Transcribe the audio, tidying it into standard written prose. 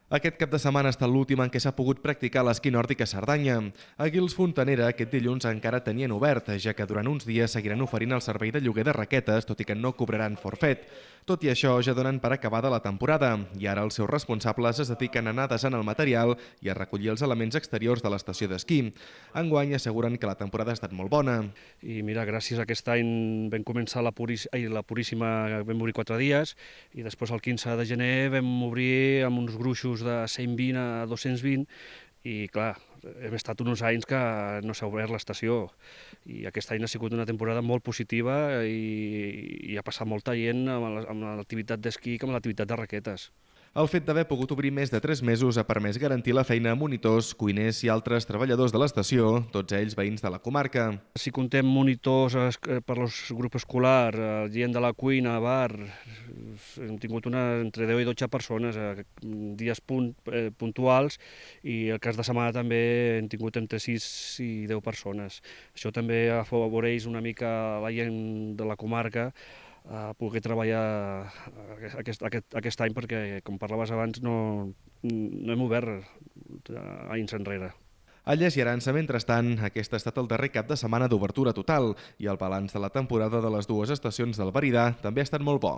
Aquest cap de setmana ha estat l'últim en què s'ha pogut practicar l'esquí nòrdic a Cerdanya. A Guils Fontanera aquest dilluns encara tenien obert, ja que durant uns dies seguiran oferint el servei de lloguer de raquetes, tot i que no cobraran forfet. Tot i això, ja donen per acabada la temporada, i ara els seus responsables es dediquen a anar desant el material i a recollir els elements exteriors de l'estació d'esquí. Enguany asseguren que la temporada ha estat molt bona. I mira, gràcies a aquest any vam començar la Puríssima, vam obrir 4 dies, i després el 15 de gener vam obrir amb uns gruixos de 120 a 220, i clar, hem estat uns anys que no s'ha obert l'estació, i aquest any ha sigut una temporada molt positiva i ha passat molta gent amb l'activitat d'esquí com amb l'activitat de raquetes. El fet d'haver pogut obrir més de 3 mesos ha permès garantir la feina a monitors, cuiners i altres treballadors de l'estació, tots ells veïns de la comarca. Si contem monitors per al grup escolar, gent de la cuina, bar, hem tingut entre 10 i 12 persones, dies puntuals, i el cas de setmana també hem tingut entre 6 i 10 persones. Això també afavoreix una mica la gent de la comarca a poder treballar aquest any, perquè, com parlaves abans, no hem obert anys enrere. A Lles i Aransa, mentrestant, aquest ha estat el darrer cap de setmana d'obertura total i el balanç de la temporada de les dues estacions del Veridà també ha estat molt bo.